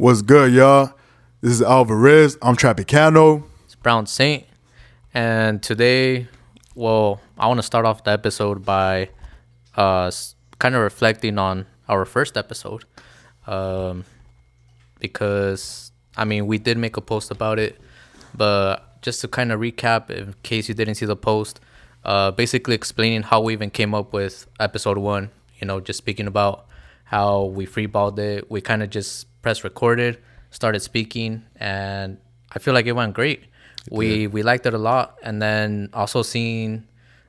What's good, y'all? This is Alvarez. I'm Trapicano. It's Brown Saint, and today, I want to start off the episode by kind of reflecting on our first episode, um, because we did make a post about it, but just to kind of recap, in case you didn't see the post, basically explaining how we even came up with episode one. Just speaking about how we freeballed it. We kind of just pressed recorded, started speaking, and I feel like it went great. We liked it a lot, and then also seeing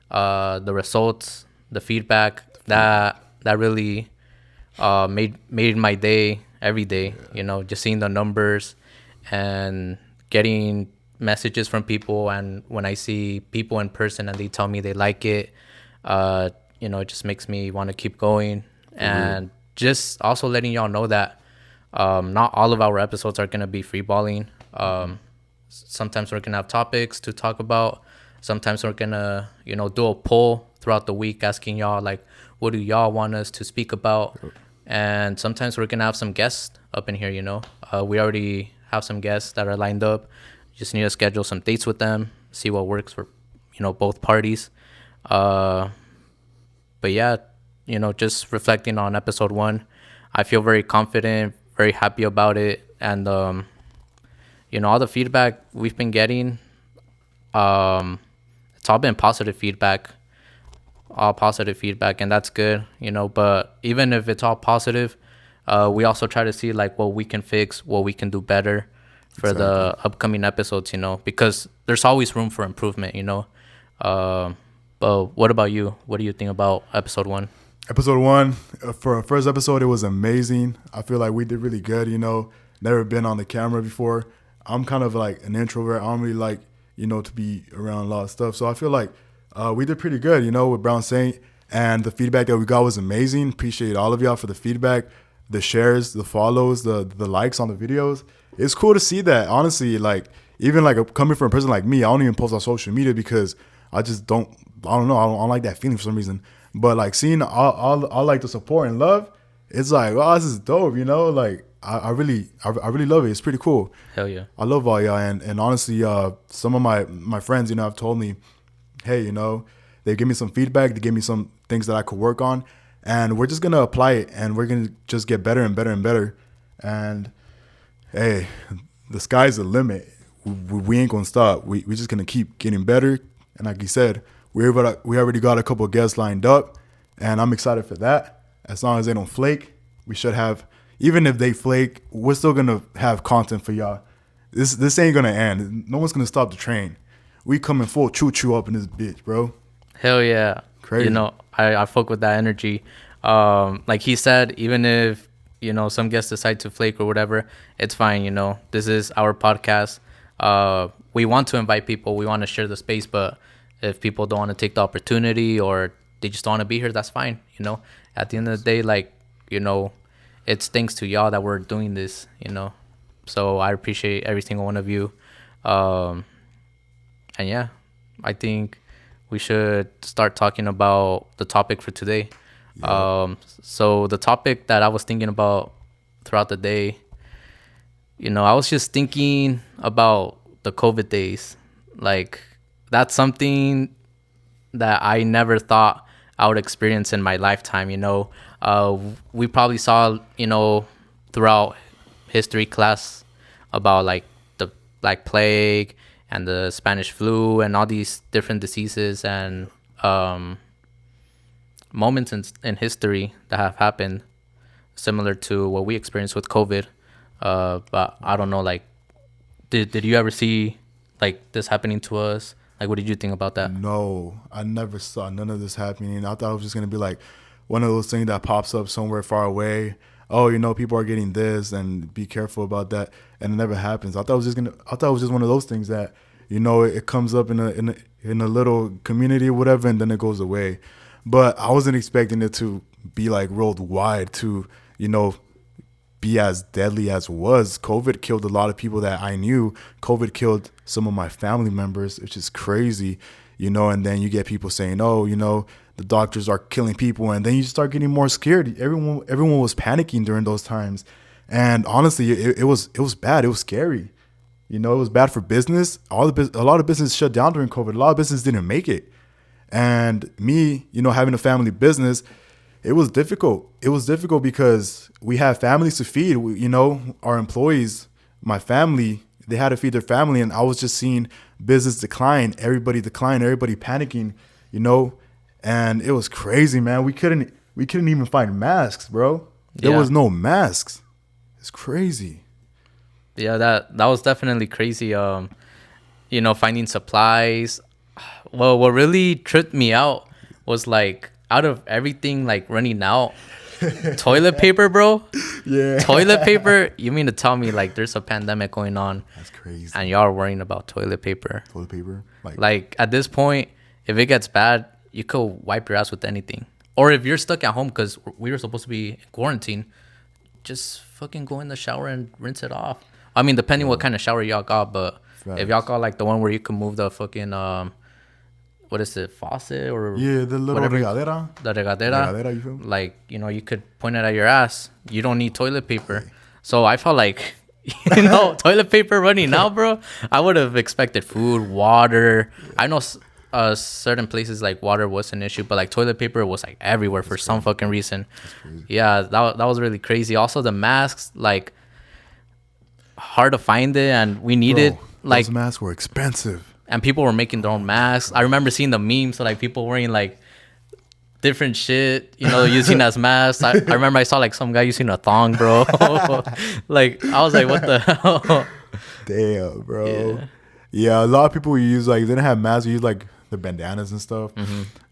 the results, the feedback that really made my day every day. Just seeing the numbers and getting messages from people, and when I see people in person and they tell me they like it, it just makes me want to keep going. And just also letting y'all know that not all of our episodes are going to be freeballing. Sometimes we're going to have topics to talk about. Sometimes we're going to, do a poll throughout the week asking y'all, like, what do y'all want us to speak about? And sometimes we're going to have some guests up in here, We already have some guests that are lined up. Just need to schedule some dates with them, see what works for, both parties. But yeah, just reflecting on episode one, I feel very confident, very happy about it. And, all the feedback we've been getting, it's all been positive feedback, and that's good, but even if it's all positive, we also try to see like what we can fix, what we can do better for the upcoming episodes, because there's always room for improvement, but what about you? What do you think about episode one? Episode one, for our first episode, it was amazing. I feel like we did really good, Never been on the camera before. I'm kind of like an introvert. I don't really like, to be around a lot of stuff. So I feel like we did pretty good, with Brown Saint. And the feedback that we got was amazing. Appreciate all of y'all for the feedback, the shares, the follows, the likes on the videos. It's cool to see that, honestly. Like, even like coming from a person like me, I don't even post on social media because I don't know. I don't like that feeling for some reason. But like seeing all like the support and love, it's like, wow, this is dope, Like I really love it. It's pretty cool. Hell yeah. I love all y'all, and honestly, some of my friends, have told me, hey, they give me some feedback, they give me some things that I could work on, and we're just gonna apply it, and we're gonna just get better and better and better. And hey, the sky's the limit. We ain't gonna stop. We just gonna keep getting better. And like you said, we already got a couple of guests lined up, and I'm excited for that. As long as they don't flake, we should have. Even if they flake, we're still gonna have content for y'all. This ain't gonna end. No one's gonna stop the train. We coming full choo up in this bitch, bro. Hell yeah. Crazy. I fuck with that energy. Like he said, even if some guests decide to flake or whatever, it's fine. This is our podcast. We want to invite people. We want to share the space, but if people don't want to take the opportunity or they just don't want to be here, that's fine. At the end of the day, like, it's thanks to y'all that we're doing this, So I appreciate every single one of you. And yeah, I think we should start talking about the topic for today. Yeah. So the topic that I was thinking about throughout the day, I was just thinking about the COVID days. Like, that's something that I never thought I would experience in my lifetime. We probably saw, throughout history class about like the Black Plague and the Spanish flu and all these different diseases and moments in history that have happened similar to what we experienced with COVID. But I don't know, like, did you ever see like this happening to us? Like, what did you think about that? No, I never saw none of this happening. I thought it was just going to be like one of those things that pops up somewhere far away. Oh, people are getting this and be careful about that. And it never happens. I thought it was just one of those things that, it comes up in a little community or whatever, and then it goes away. But I wasn't expecting it to be like worldwide to, be as deadly as it was. COVID killed a lot of people that I knew. COVID killed some of my family members, which is crazy, and then you get people saying, oh, the doctors are killing people, and then you start getting more scared. Everyone was panicking during those times. And honestly, it was bad. It was scary. You know, it was bad for business. A lot of business shut down during COVID. A lot of business didn't make it. And me, you know, having a family business, it was difficult. It was difficult because we have families to feed. You know, our employees, my family, they had to feed their family, and I was just seeing business decline. Everybody panicking. You know, and it was crazy, man. We couldn't even find masks, bro. There Yeah. was no masks. It's crazy. Yeah, that was definitely crazy. You know, finding supplies. Well, what really tripped me out was like out of everything like running out, toilet paper, bro. Yeah. Toilet paper. You mean to tell me like there's a pandemic going on That's crazy. and y'all are worrying about toilet paper? Toilet paper. Like at this point, if it gets bad, you could wipe your ass with anything. Or if you're stuck at home because we were supposed to be in quarantine, just fucking go in the shower and rinse it off. I mean, depending what kind of shower y'all got, but if y'all got like the one where you can move the fucking what is it, faucet or Yeah, the little whatever, regadera. the regadera, Regadera, you feel me? like, you know, you could point it at your ass. You don't need toilet paper. So I felt like, you know, toilet paper running out, bro. I would have expected food, water. I know certain places like water was an issue, but like toilet paper was like everywhere for some fucking reason. Yeah, that was really crazy. Also the masks, like hard to find it, and we needed Bro, like, those masks were expensive. and people were making their own masks. I remember seeing the memes, so like people wearing like different shit, you know, using as masks. I remember I saw like some guy using a thong, bro. Like I was like, what the hell? Damn, bro. Yeah, a lot of people use like they didn't have masks. They use like the bandanas and stuff,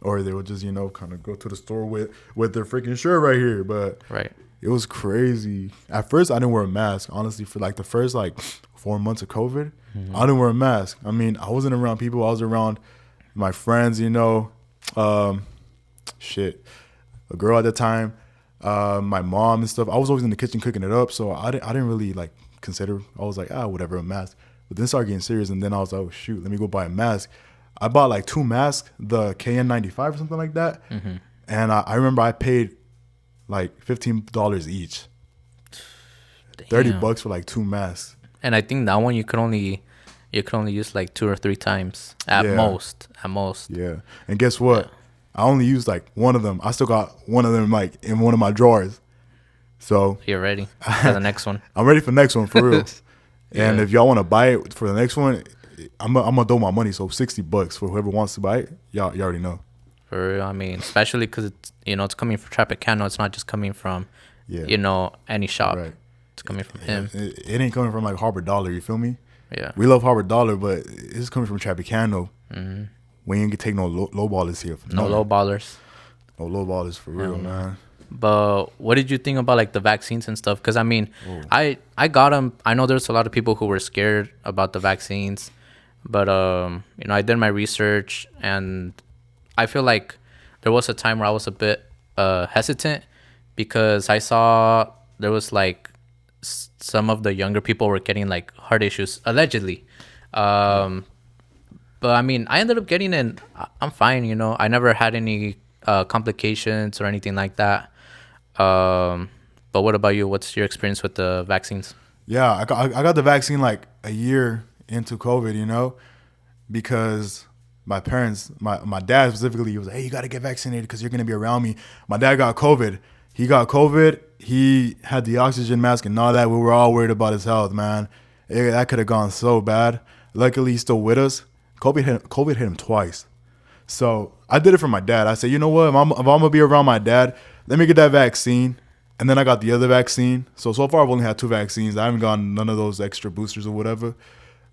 or they would just, you know, kind of go to the store with their freaking shirt right here. But Right. it was crazy. At first, I didn't wear a mask. Honestly, for like the first like 4 months of COVID, I didn't wear a mask. I mean, I wasn't around people. I was around my friends. You know, a girl at the time, my mom and stuff. I was always in the kitchen cooking it up, so I didn't really like consider. I was like, whatever, a mask. But then it started getting serious, and then I was like, oh shoot, let me go buy a mask. I bought like 2 masks, the KN95 or something like that, and I remember I paid like $15 each, Damn. $30 for like 2 masks. And I think that one you could only use like 2 or 3 times at Yeah. most. At most. Yeah, and guess what? I only used like one of them. I still got one of them like in one of my drawers. So You're ready for the next one. I'm ready for the next one for real. And Yeah. if y'all want to buy it for the next one, I'm gonna throw my money. So $60 for whoever wants to buy it. Y'all already know. For real, I mean, especially because it's, you know, it's coming from Trapicano. It's not just coming from, Yeah. you know, any shop. Right. It's coming from him. It ain't coming from like Harbor Dollar. You feel me? Yeah. We love Harbor Dollar, but it's coming from Tropicano. We ain't gonna take no low ballers here. No low ballers. No low ballers for real, man. But what did you think about like the vaccines and stuff? Because I mean, I got them. I know there's a lot of people who were scared about the vaccines, but you know, I did my research, and I feel like there was a time where I was a bit hesitant because I saw there was like some of the younger people were getting like heart issues allegedly. But I mean, I ended up getting in. I'm fine, you know. I never had any complications or anything like that. But what about you? What's your experience with the vaccines? Yeah, I got the vaccine like a year into COVID, you know, because my parents, my dad specifically, he was like, hey, you got to get vaccinated because you're going to be around me. My dad got COVID. He got COVID. He had the oxygen mask and all that. We were all worried about his health, man. That could have gone so bad. Luckily, he's still with us. COVID hit him twice. So I did it for my dad. I said, you know what? If I'm going to be around my dad, let me get that vaccine. And then I got the other vaccine. So far, I've only had 2 vaccines. I haven't gotten none of those extra boosters or whatever.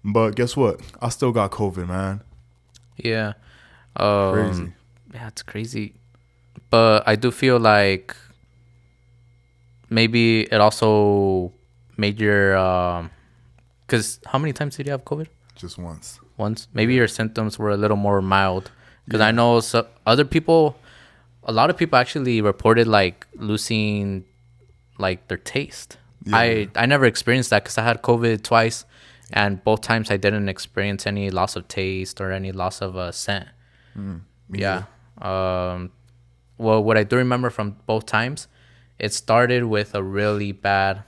But guess what? I still got COVID, man. Yeah. Crazy. Yeah, it's crazy. But I do feel like maybe it also made your... Because how many times did you have COVID? Just once. Once. Maybe your symptoms were a little more mild. Because I know other people... A lot of people actually reported like losing like their taste. Yeah. I never experienced that because I had COVID twice, and both times I didn't experience any loss of taste or any loss of scent. Yeah. Well, what I do remember from both times, it started with a really bad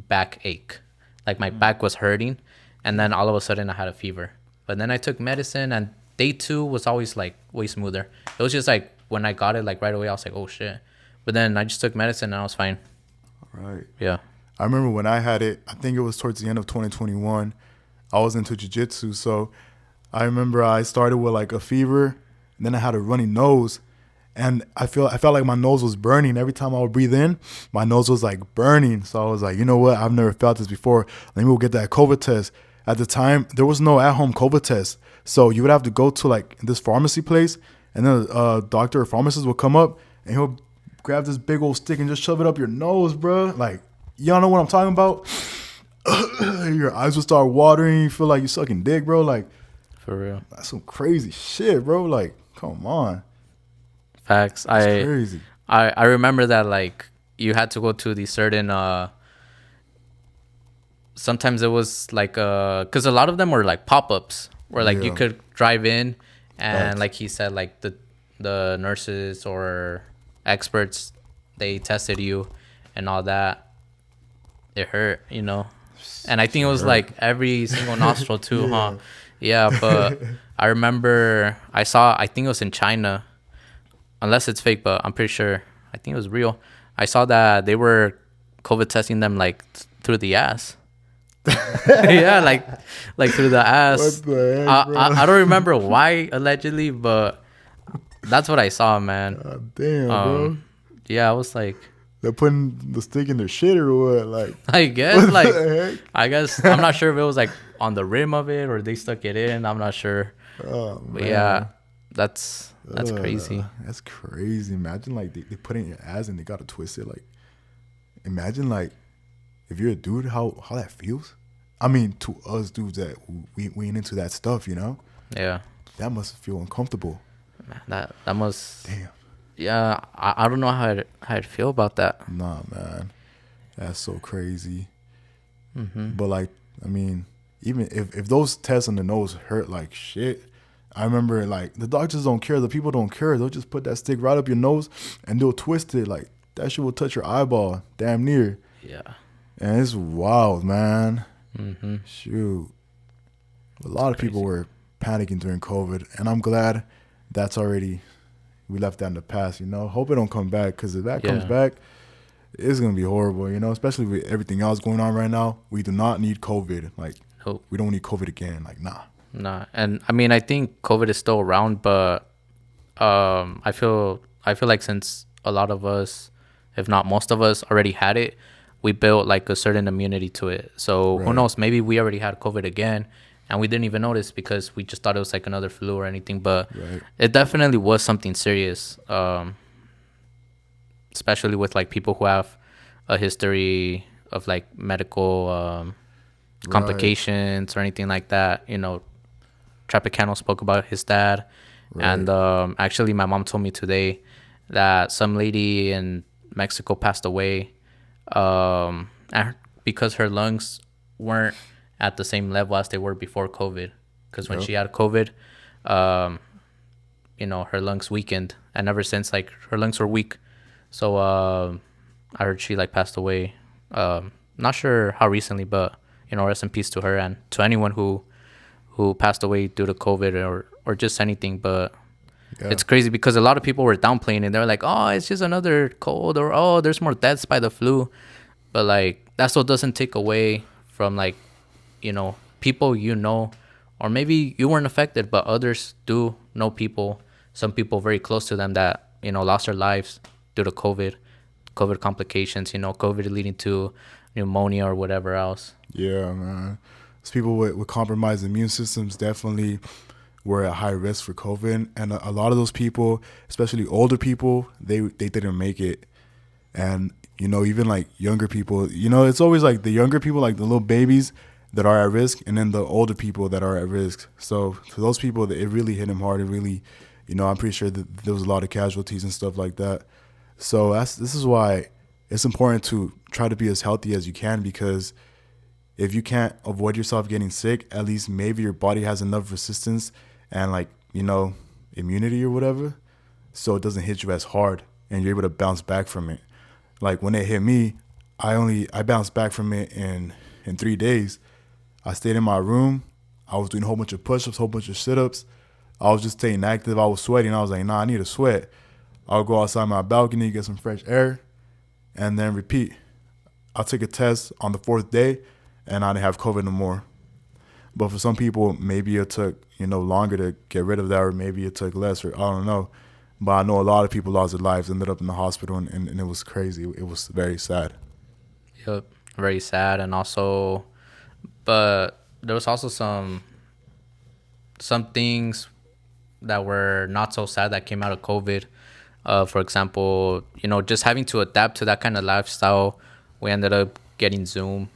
backache, like my back was hurting, and then all of a sudden I had a fever. But then I took medicine, and day 2 was always like way smoother. It was just like when I got it like right away, I was like, oh shit. But then I just took medicine and I was fine. Right. Yeah. I remember when I had it, I think it was towards the end of 2021. I was into jiu-jitsu, so I remember I started with like a fever, and then I had a runny nose, and I felt like my nose was burning every time I would breathe in. My nose was like burning, so I was like, you know what? I've never felt this before. Let me go get that COVID test. At the time, there was no at-home COVID test, so you would have to go to like this pharmacy place, and then a doctor or pharmacist will come up and he'll grab this big old stick and just shove it up your nose, bro. Like, y'all know what I'm talking about? Your eyes will start watering. You feel like you're sucking dick, bro. Like, For real. that's some crazy shit, bro. Like, come on. Facts. That's crazy. I remember that like you had to go to these certain sometimes it was like because a lot of them were like pop-ups where like you Yeah. could drive in and Facts. like he said like the nurses or experts, they tested you and all that. It hurt, you know. And I think it was like every single nostril too, huh? Yeah, but I remember I think it was in China, unless it's fake, but I'm pretty sure I think it was real. I saw that they were COVID testing them like through the ass. Yeah, like through the ass. What the heck, bro? I don't remember why allegedly, but that's what I saw, man. God damn, bro. Yeah, I was like, They're putting the stick in their shit or what? Like, I guess what like the heck? I guess I'm not sure if it was like on the rim of it or they stuck it in. I'm not sure. Oh, But man. yeah, that's crazy. That's crazy. Imagine like they put it in your ass and they gotta twist it. Like, imagine like if you're a dude, how that feels. I mean, to us dudes that we ain't into that stuff, you know, Yeah, that must feel uncomfortable. that must. Damn. Yeah, I don't know how I'd feel about that. Nah, man, that's so crazy. Mm-hmm. But like, I mean, even if those tests on the nose hurt like shit, I remember like the doctors don't care, the people don't care. They'll just put that stick right up your nose and they'll twist it like that shit will touch your eyeball, damn near. Yeah. And it's wild, man. Mm-hmm. Shoot, a lot of people were panicking during COVID, and I'm glad that's already we left that in the past. You know, hope it don't come back because if that comes back, it's gonna be horrible. You know, especially with everything else going on right now. We do not need COVID. Like, Nope. we don't need COVID again. Like, nah. Nah, and I mean I think COVID is still around, but I feel like since a lot of us, if not most of us, already had it, we built like a certain immunity to it. So who Right. knows? Maybe we already had COVID again, and we didn't even notice because we just thought it was like another flu or anything. But Right. it definitely was something serious, especially with like people who have a history of like medical complications or anything like that. You know, Trapicano spoke about his dad. Right. And actually, my mom told me today that some lady in Mexico passed away and because her lungs weren't at the same level as they were before COVID. Because when she had COVID, you know, her lungs weakened. And ever since, like, her lungs were weak. So I heard she, like, passed away. Not sure how recently, but, you know, rest in peace to her and to anyone who passed away due to COVID or just anything. But it's crazy because a lot of people were downplaying it. They're like, oh, it's just another cold, or oh, there's more deaths by the flu. But like that still doesn't take away from like, you know, people, you know, or maybe you weren't affected, but others do know people, some people very close to them that, you know, lost their lives due to COVID complications, you know, COVID leading to pneumonia or whatever else. Yeah, man. Those people with compromised immune systems definitely were at high risk for COVID. And a lot of those people, especially older people, they didn't make it. And, you know, even like younger people, you know, it's always like the younger people, like the little babies that are at risk, and then the older people that are at risk. So for those people, it really hit them hard. It really, you know, I'm pretty sure that there was a lot of casualties and stuff like that. So this is why it's important to try to be as healthy as you can, because if you can't avoid yourself getting sick, at least maybe your body has enough resistance and like, you know, immunity or whatever, so it doesn't hit you as hard and you're able to bounce back from it. Like when it hit me, I bounced back from it in 3 days. I stayed in my room. I was doing a whole bunch of push-ups, a whole bunch of sit-ups. I was just staying active. I was sweating. I was like, nah, I need to sweat. I'll go outside my balcony, get some fresh air, and then repeat. I took a test on the 4th day, and I didn't have COVID no more. But for some people, maybe it took, longer to get rid of that, or maybe it took less, or I don't know. But I know a lot of people lost their lives, ended up in the hospital, and it was crazy. It was very sad. Yep, very sad, and also, but there was also some things that were not so sad that came out of COVID. For example, just having to adapt to that kind of lifestyle. We ended up getting Zoom.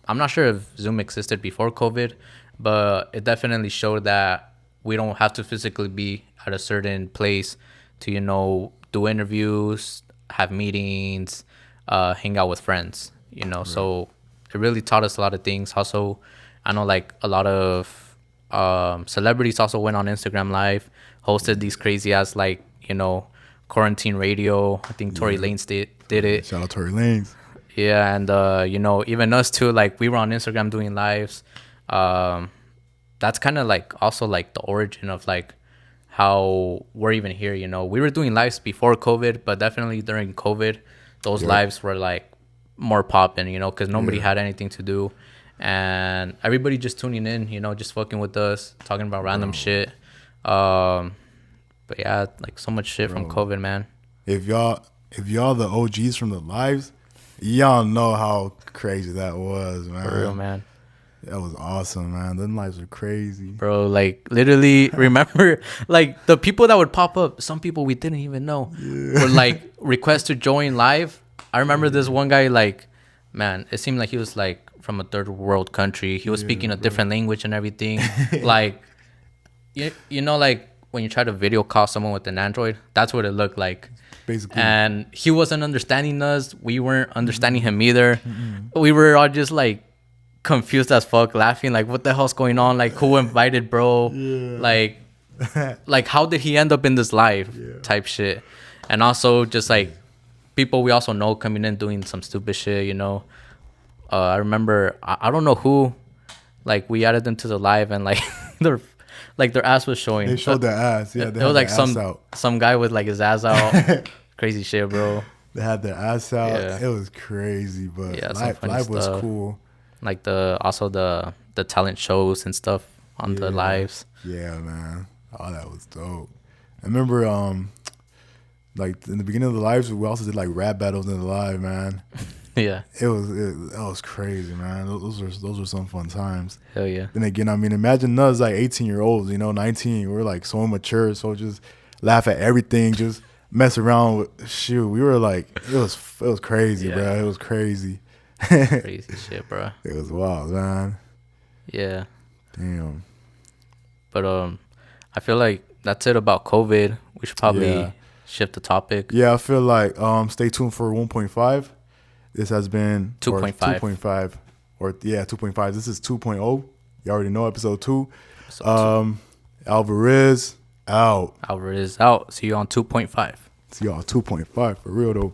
I'm not sure if Zoom existed before COVID, but it definitely showed that we don't have to physically be at a certain place to, do interviews, have meetings, hang out with friends, Right. So it really taught us a lot of things. Also, I know like a lot of celebrities also went on Instagram Live, hosted these crazy ass quarantine radio. I think Tory Lanez did it. Shout out Tory Lanez. Yeah, and even us too, like we were on Instagram doing lives. That's kind of like also like the origin of like how we're even here. We were doing lives before COVID, but definitely during COVID, those lives were like more popping, because nobody had anything to do, and everybody just tuning in, just fucking with us, talking about random shit. But yeah, like so much shit from COVID, man. If y'all the OGs from the lives, y'all know how crazy that was, man. For real, man. That was awesome, man. Them lives are crazy. Bro, like literally remember like the people that would pop up, some people we didn't even know would like request to join live. I remember this one guy, like, man, it seemed like he was like from a third world country. He was speaking a different language and everything. Like, like when you try to video call someone with an Android, that's what it looked like. Basically. And he wasn't understanding us. We weren't understanding him either. We were all just like confused as fuck, laughing like, what the hell's going on? Like, who invited bro? Like how did he end up in this live type shit? And also just like people we also know coming in doing some stupid shit. I remember I don't know who, like we added them to the live and like their ass was showing. They showed their ass. Yeah, it was like some guy with like his ass out. Crazy shit, bro. They had their ass out. It was crazy, but live was cool. Like the talent shows and stuff on the lives. Yeah, man. Oh, that was dope. I remember like in the beginning of the lives, we also did like rap battles in the live, man. Yeah. That was crazy, man. Those were some fun times. Hell yeah. Then again, I mean, imagine us like 18-year-olds, 19. We're like so immature, so just laugh at everything, just mess around with shoot. We were like, it was crazy, bro. It was crazy. Crazy shit, bro. It was wild, man. Yeah. Damn. But I feel like that's it about COVID. We should probably shift the topic. Yeah, I feel like stay tuned for 1.5. This has been 2.5. 2.5. This is 2.0. You already know episode 2. Alvarez out. Alvarez out. See you on 2.5. See y'all 2.5 for real though.